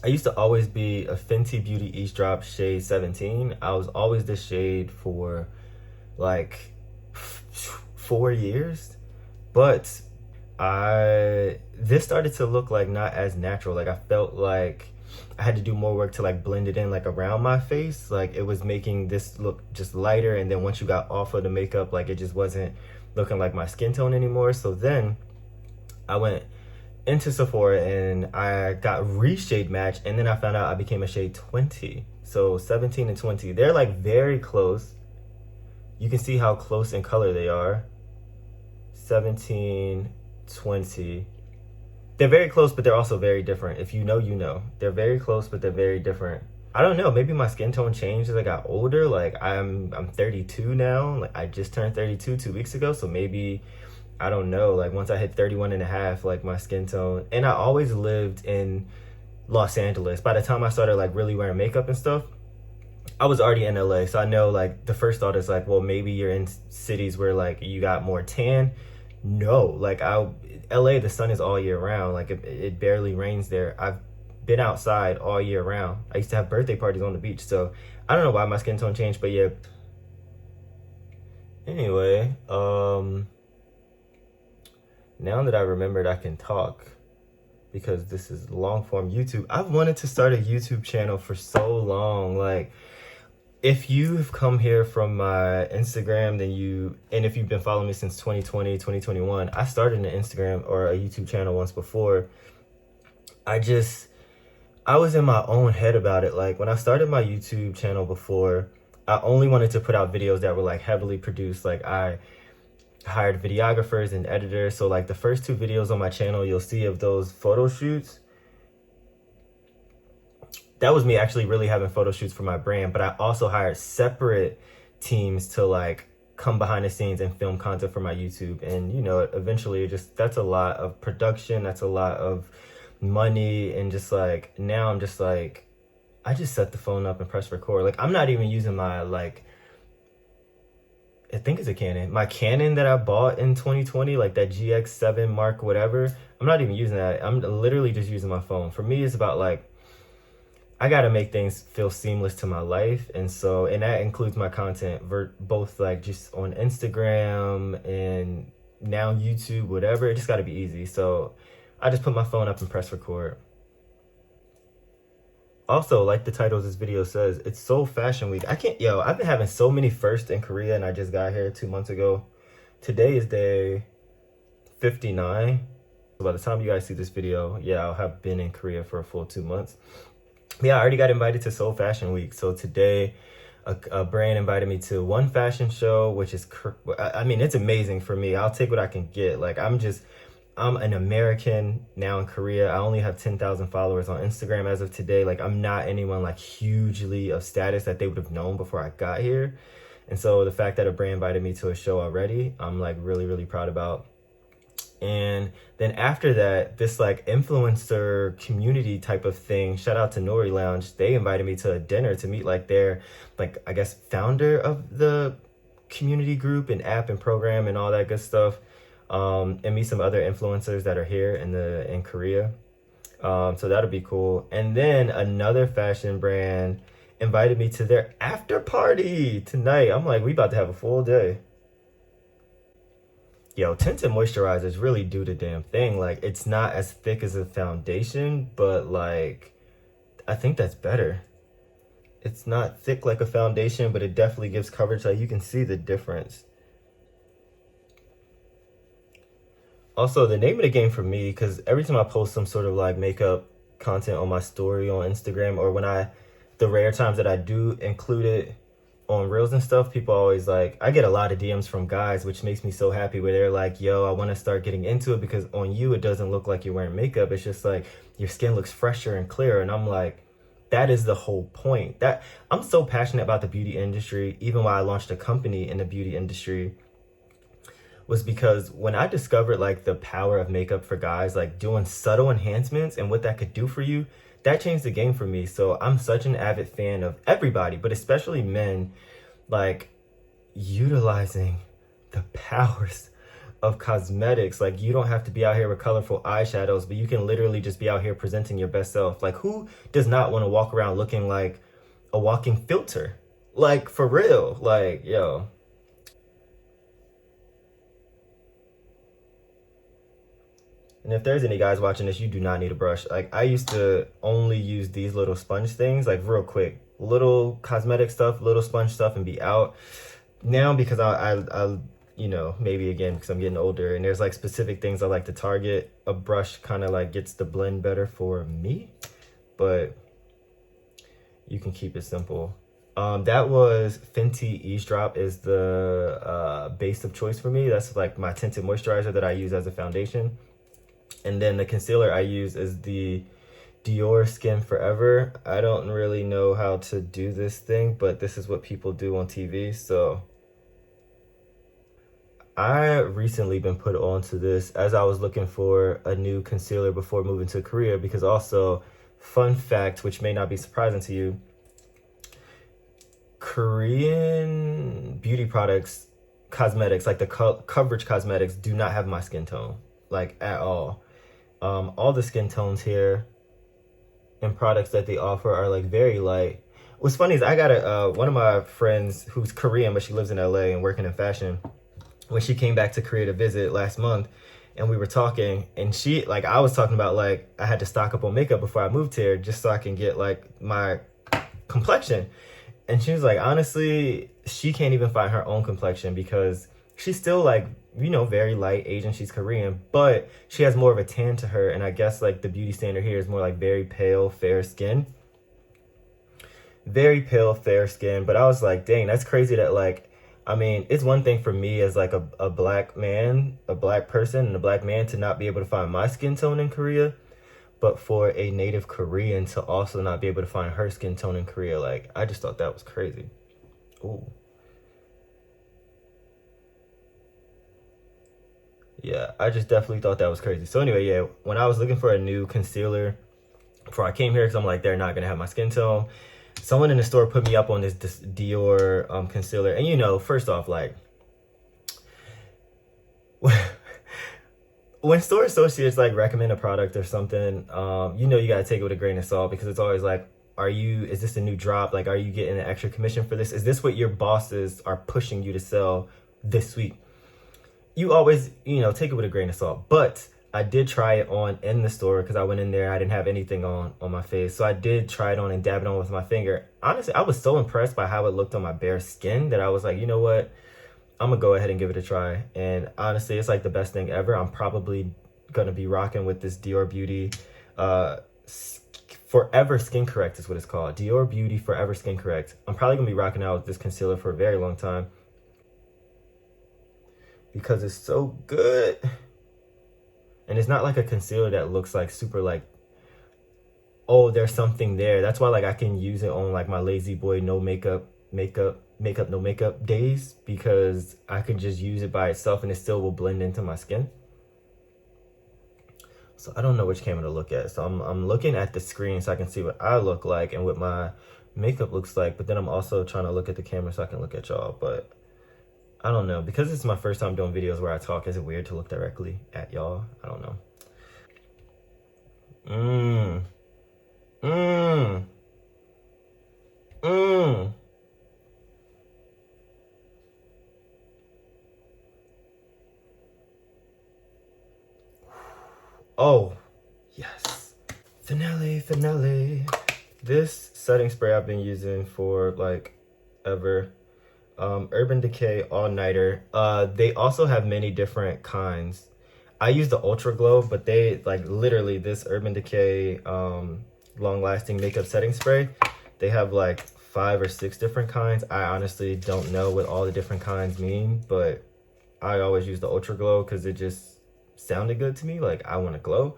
I used to always be a Fenty Beauty Eaze Drop shade 17. I was always this shade for like 4 years, but I this started to look like not as natural. Like I felt like I had to do more work to like blend it in like around my face. Like it was making this look just lighter, and then once you got off of the makeup, like it just wasn't looking like my skin tone anymore. So then I went into Sephora and I got reshade match, and then I found out I became a shade 20. So 17 and 20, they're like very close. You can see how close in color they are. 17, 20. They're very close, but they're also very different. If you know, you know. They're very close, but they're very different. I don't know, maybe my skin tone changed as I got older. Like I'm 32 now. Like I just turned 32 2 weeks ago, so maybe I don't know, like once I hit 31 and a half, like my skin tone. And I always lived in Los Angeles. By the time I started like really wearing makeup and stuff, I was already in LA. So I know like the first thought is like, well, maybe you're in cities where like you got more tan. No, like LA, the sun is all year round. Like it barely rains there. I've been outside all year round. I used to have birthday parties on the beach. So I don't know why my skin tone changed, but yeah. Anyway, now that I remembered I can talk, because this is long form YouTube. I've wanted to start a YouTube channel for so long. Like if you've come here from my Instagram, and if you've been following me since 2020, 2021, I started an Instagram or a YouTube channel once before. I was in my own head about it. Like when I started my YouTube channel before, I only wanted to put out videos that were like heavily produced. Like I hired videographers and editors. So like the first 2 videos on my channel you'll see of those photo shoots, that was me actually really having photo shoots for my brand. But I also hired separate teams to like come behind the scenes and film content for my YouTube. And you know, eventually that's a lot of production, that's a lot of money. And just like now I'm just like, I just set the phone up and press record. Like I'm not even using my I think it's a Canon. My Canon that I bought in 2020, like that GX7 Mark whatever, I'm not even using that. I'm literally just using my phone. For me, it's about like, I gotta make things feel seamless to my life. And that includes my content, both like just on Instagram and now YouTube, whatever. It just gotta be easy. So I just put my phone up and press record. Also, like the title of this video says, it's Seoul Fashion Week. I've been having so many firsts in Korea, and I just got here 2 months ago. Today is day 59. So by the time you guys see this video, yeah, I'll have been in Korea for a full 2 months. Yeah, I already got invited to Seoul Fashion Week. So today, a brand invited me to one fashion show, which is, I mean, it's amazing for me. I'll take what I can get. Like, I'm an American now in Korea. I only have 10,000 followers on Instagram as of today. Like I'm not anyone like hugely of status that they would have known before I got here. And so the fact that a brand invited me to a show already, I'm like really, really proud about. And then after that, this like influencer community type of thing, shout out to Nuri Lounge, they invited me to a dinner to meet like their, like, I guess, founder of the community group and app and program and all that good stuff. And meet some other influencers that are here in Korea. So that'll be cool. And then another fashion brand invited me to their after party tonight. I'm like, we about to have a full day. Yo, tinted moisturizers really do the damn thing. Like it's not as thick as a foundation, but like I think that's better. It's not thick like a foundation, but it definitely gives coverage. Like you can see the difference. Also, the name of the game for me, because every time I post some sort of like makeup content on my story on Instagram, or the rare times that I do include it on Reels and stuff, people always like, I get a lot of DMs from guys, which makes me so happy, where they're like, yo, I want to start getting into it because on you, it doesn't look like you're wearing makeup. It's just like your skin looks fresher and clearer. And I'm like, that is the whole point. That I'm so passionate about the beauty industry, even while I launched a company in the beauty industry, was because when I discovered like the power of makeup for guys, like doing subtle enhancements and what that could do for you, that changed the game for me. So I'm such an avid fan of everybody, but especially men, like utilizing the powers of cosmetics. Like, you don't have to be out here with colorful eyeshadows, but you can literally just be out here presenting your best self. Like, who does not want to walk around looking like a walking filter? Like, for real. Like, yo. And if there's any guys watching this, you do not need a brush. Like, I used to only use these little sponge things, like real quick. Little cosmetic stuff, little sponge stuff, and be out. Now, because I you know, maybe again, because I'm getting older, and there's like specific things I like to target, a brush kind of like gets the blend better for me. But you can keep it simple. That was Fenty Eaze Drop is the base of choice for me. That's like my tinted moisturizer that I use as a foundation. And then the concealer I use is the Dior Skin Forever. I don't really know how to do this thing, but this is what people do on TV. So I recently been put onto this as I was looking for a new concealer before moving to Korea, because also, fun fact, which may not be surprising to you, Korean beauty products, cosmetics, like the coverage cosmetics, do not have my skin tone, like at all. All the skin tones here and products that they offer are like very light. What's funny is I got one of my friends who's Korean, but she lives in LA and working in fashion. When she came back to Korea to visit last month, and we were talking, and she, like, I was talking about like I had to stock up on makeup before I moved here just so I can get like my complexion. And she was like, honestly, she can't even find her own complexion because she's still like, you know, very light Asian. She's Korean, but she has more of a tan to her. And I guess like the beauty standard here is more like very pale, fair skin. Very pale, fair skin. But I was like, dang, that's crazy that like, I mean, it's one thing for me as like a black man, a black person and a black man to not be able to find my skin tone in Korea. But for a native Korean to also not be able to find her skin tone in Korea, like, I just thought that was crazy. Ooh. Yeah, I just definitely thought that was crazy. So anyway, yeah, when I was looking for a new concealer before I came here, because I'm like, they're not going to have my skin tone, someone in the store put me up on this Dior concealer. And, you know, first off, like, when store associates like recommend a product or something, you know, you got to take it with a grain of salt, because it's always like, is this a new drop? Like, are you getting an extra commission for this? Is this what your bosses are pushing you to sell this week? You always, you know, take it with a grain of salt. But I did try it on in the store because I went in there. I didn't have anything on my face. So I did try it on and dab it on with my finger. Honestly, I was so impressed by how it looked on my bare skin that I was like, you know what? I'm going to go ahead and give it a try. And honestly, it's like the best thing ever. I'm probably going to be rocking with this Dior Beauty Forever Skin Correct is what it's called. Dior Beauty Forever Skin Correct. I'm probably going to be rocking out with this concealer for a very long time because it's so good. And it's not like a concealer that looks like super like, oh, there's something there. That's why like I can use it on like my lazy boy no makeup no makeup days, because I can just use it by itself and it still will blend into my skin. So I don't know which camera to look at. So I'm looking at the screen so I can see what I look like and what my makeup looks like. But then I'm also trying to look at the camera so I can look at y'all. But I don't know, because it's my first time doing videos where I talk. Is it weird to look directly at y'all? I don't know. Oh, yes. Finale. This setting spray I've been using for like ever. Urban Decay All Nighter. They also have many different kinds. I use the Ultra Glow, but they like literally this Urban Decay long lasting makeup setting spray. They have like 5 or 6 different kinds. I honestly don't know what all the different kinds mean, but I always use the Ultra Glow because it just sounded good to me. Like, I want to glow.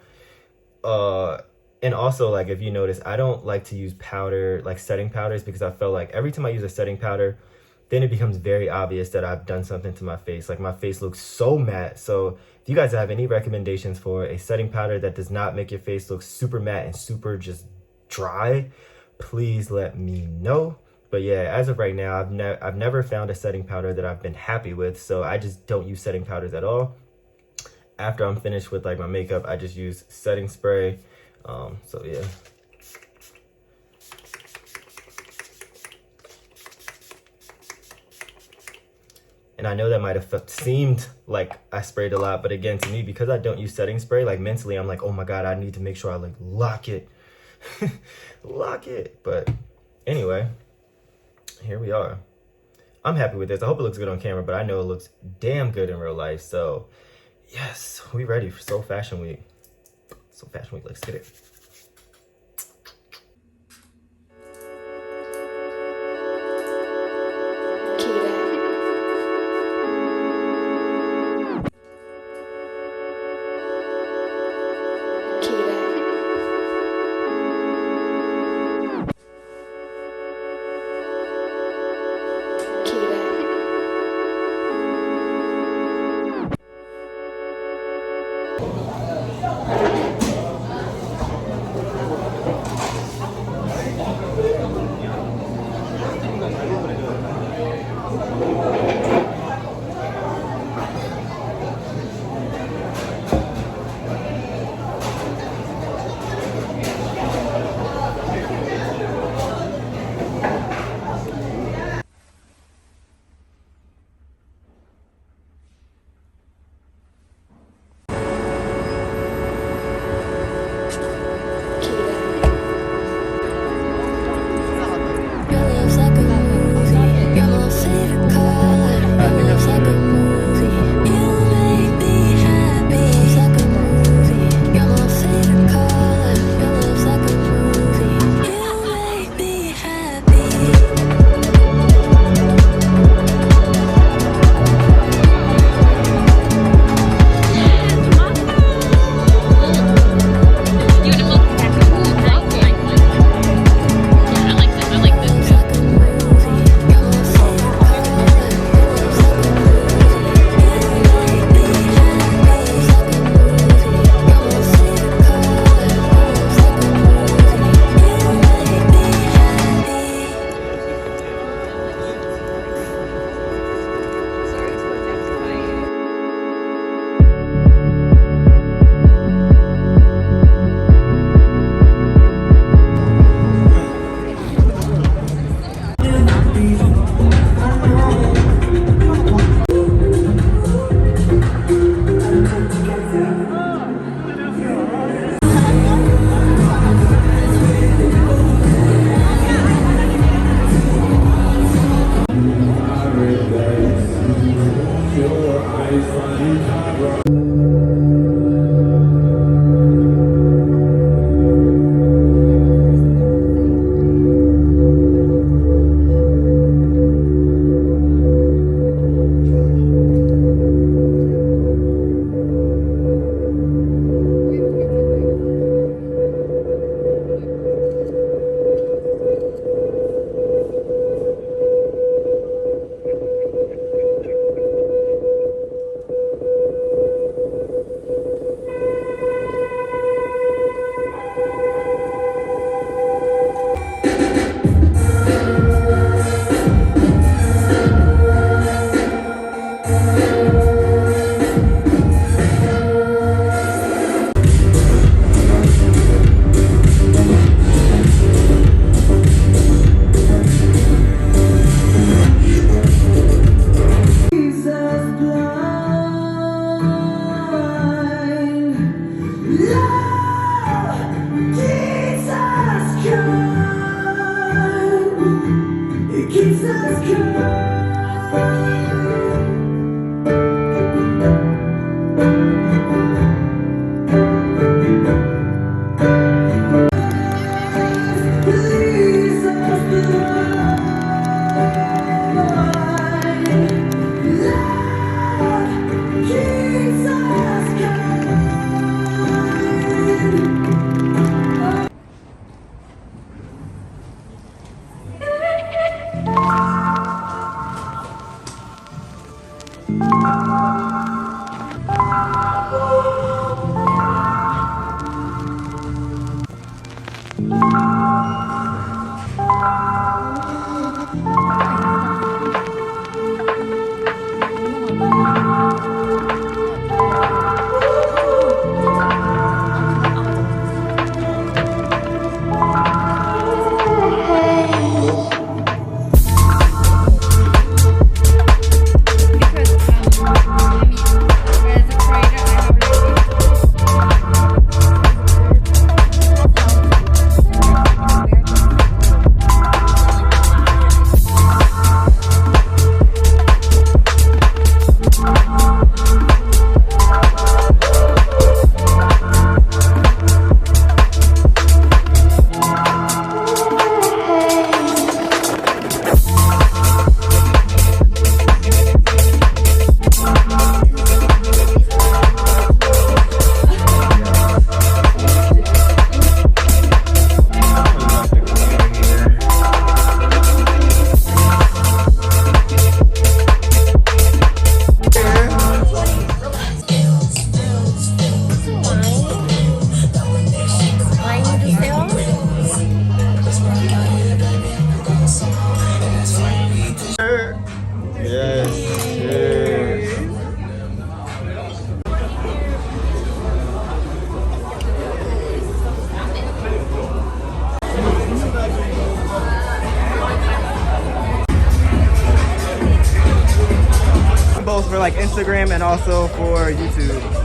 And also, like, if you notice, I don't like to use powder, like setting powders, because I feel like every time I use a setting powder, then it becomes very obvious that I've done something to my face. Like, my face looks so matte. So if you guys have any recommendations for a setting powder that does not make your face look super matte and super just dry, please let me know. But yeah, as of right now, I've never found a setting powder that I've been happy with. So I just don't use setting powders at all. after I'm finished with like my makeup, I just use setting spray. So yeah. And I know that might have seemed like I sprayed a lot, but again, to me, because I don't use setting spray, like mentally, I'm like, oh my God, I need to make sure I like lock it. Lock it. But anyway, here we are. I'm happy with this. I hope it looks good on camera, but I know it looks damn good in real life. So yes, we ready for Seoul Fashion Week. Seoul Fashion Week, let's get it. for like Instagram and also for YouTube.